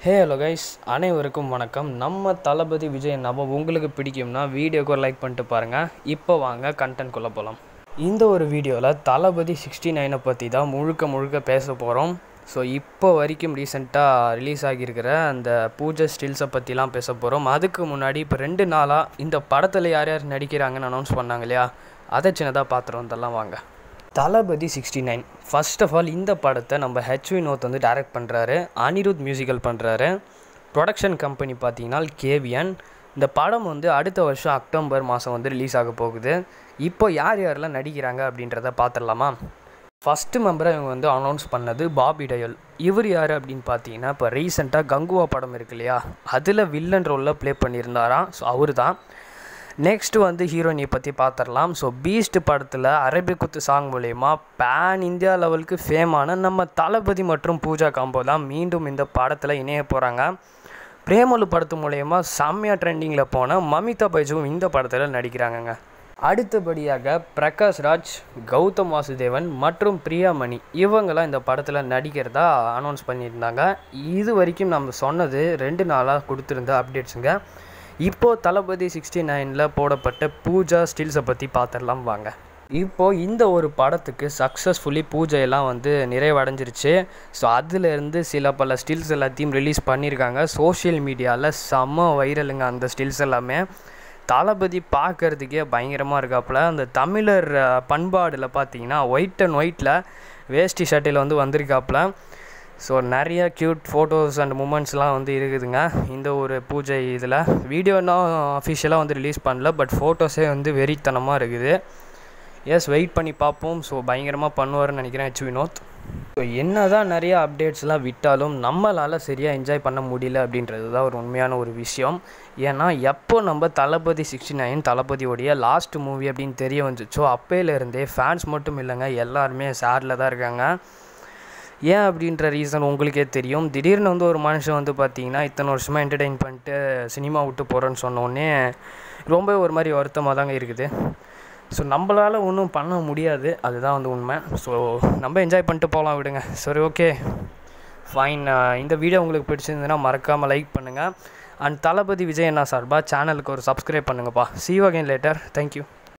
Hello guys, அனைவருக்கும் வணக்கம். நம்ம தளபதி விஜய் நம்ம உங்களுக்கு பிடிக்கும்னா வீடியோக்கு ஒரு லைக் பண்ணிட்டு பாருங்கள். இப்போ வாங்க கண்டென்ட்குள்ளே போகலாம். இந்த ஒரு வீடியோவில் தளபதி 69 பற்றி தான் முழுக்க பேச போகிறோம். ஸோ இப்போ வரைக்கும் ரீசெண்டாக ரிலீஸ் ஆகியிருக்கிற அந்த பூஜை ஸ்டில்ஸை பற்றிலாம் பேச போகிறோம். அதுக்கு முன்னாடி இப்போ 2 நாளாக இந்த படத்தில் யார் யார் நடிக்கிறாங்கன்னு அனௌன்ஸ் பண்ணாங்க இல்லையா, அதை சின்னதாக பார்த்துட்டு வந்தெல்லாம் வாங்க. தளபதி 69 ஃபர்ஸ்ட் ஆஃப் ஆல் இந்த படத்தை நம்ம ஹெச் வினோத் வந்து டைரக்ட் பண்ணுறாரு, அனிருத் மியூசிக்கல் பண்ணுறாரு. ப்ரொடக்ஷன் கம்பெனி பார்த்தீங்கன்னா கேவிஎன். இந்த படம் வந்து அடுத்த வருஷம் அக்டோபர் மாதம் வந்து ரிலீஸ் ஆக போகுது. இப்போ யார் யாரெல்லாம் நடிக்கிறாங்க அப்படின்றத பார்த்துடலாமா? ஃபஸ்ட்டு மெம்பரை இவங்க வந்து அனௌன்ஸ் பண்ணது பாபி டயல். இவர் யார் அப்படின்னு பார்த்தீங்கன்னா, இப்போ ரீசெண்டாக கங்குவா படம் இருக்கு இல்லையா, அதில் வில்லன் ரோலில் ப்ளே பண்ணியிருந்தாராம். ஸோ அவர் தான். நெக்ஸ்ட்டு வந்து ஹீரோயினை பற்றி பார்த்துடலாம். ஸோ பீஸ்ட் படத்தில் அரபிக் குத்து சாங் மூலயமா பேன் இந்தியா லெவலுக்கு ஃபேமான நம்ம தளபதி மற்றும் பூஜா காம்போ தான் மீண்டும் இந்த படத்தில் இணைய போகிறாங்க. பிரேமலு படத்து மூலயமா செம்மையாக ட்ரெண்டிங்கில் போன மமிதா பைஜுவும் இந்த படத்தில் நடிக்கிறாங்கங்க. அடுத்தபடியாக பிரகாஷ் ராஜ், கௌதம் வாசுதேவன் மற்றும் பிரியாமணி இவங்களாம் இந்த படத்தில் நடிக்கிறதா அனௌன்ஸ் பண்ணியிருந்தாங்க. இது வரைக்கும் நம்ம சொன்னது 2 நாளாக கொடுத்துருந்த அப்டேட்ஸுங்க. இப்போது தளபதி 69 போடப்பட்ட பூஜா ஸ்டில்ஸை பற்றி பார்த்துடலாம் வாங்க. இப்போது இந்த ஒரு படத்துக்கு சக்ஸஸ்ஃபுல்லி பூஜையெல்லாம் வந்து நிறைவடைஞ்சிருச்சு. ஸோ அதிலேருந்து பல ஸ்டில்ஸ் எல்லாத்தையும் ரிலீஸ் பண்ணியிருக்காங்க. சோஷியல் மீடியாவில் செம்ம வைரலுங்க அந்த ஸ்டில்ஸ் எல்லாமே. தளபதி பார்க்குறதுக்கே பயங்கரமாக இருக்காப்புல. அந்த தமிழர் பண்பாடில் பார்த்தீங்கன்னா ஒயிட் அண்ட் ஒயிட்டில் வேஷ்டி ஷர்ட்டில் வந்து வந்திருக்காப்புல. ஸோ நிறைய க்யூட் ஃபோட்டோஸ் அண்ட் மூமெண்ட்ஸ்லாம் வந்து இருக்குதுங்க இந்த ஒரு பூஜை இதில். வீடியோனா அஃபிஷியலாக வந்து ரிலீஸ் பண்ணல, பட் ஃபோட்டோஸே வந்து வெறித்தனமாக இருக்குது. எஸ், வெயிட் பண்ணி பார்ப்போம். ஸோ பயங்கரமாக பண்ணுவார்னு நினைக்கிறேன் ஹெச் வினோத். ஸோ என்ன தான் நிறைய அப்டேட்ஸ்லாம் விட்டாலும் நம்மளால் சரியாக என்ஜாய் பண்ண முடியல அப்படின்றது தான் ஒரு உண்மையான ஒரு விஷயம். ஏன்னா எப்போ நம்ம தளபதி 69 தளபதியோடைய லாஸ்ட் மூவி அப்படின்னு தெரிய வந்துச்சோ அப்போலேருந்தே ஃபேன்ஸ் மட்டும் இல்லைங்க, எல்லாருமே சேடில் தான் இருக்காங்க. ஏன் அப்படின்ற ரீசன் உங்களுக்கே தெரியும். திடீர்னு வந்து ஒரு மனுஷன் வந்து பார்த்திங்கன்னா இத்தனை வருஷமாக என்டர்டெயின் பண்ணிட்டு சினிமா விட்டு போகிறேன்னு சொன்னோடனே ரொம்ப ஒரு மாதிரி வருத்தமாக தாங்க இருக்குது. ஸோ நம்மளால் ஒன்றும் பண்ண முடியாது, அதுதான் வந்து உண்மை. ஸோ நம்ம என்ஜாய் பண்ணிட்டு போகலாம், விடுங்க. சரி, ஓகே, ஃபைன். இந்த வீடியோ உங்களுக்கு பிடிச்சிருந்ததுன்னா மறக்காமல் லைக் பண்ணுங்கள். அண்ட் தளபதி விஜய் அண்ணா சார்பாக சேனலுக்கு ஒரு சப்ஸ்கிரைப் பண்ணுங்கப்பா. See you again later. Thank you.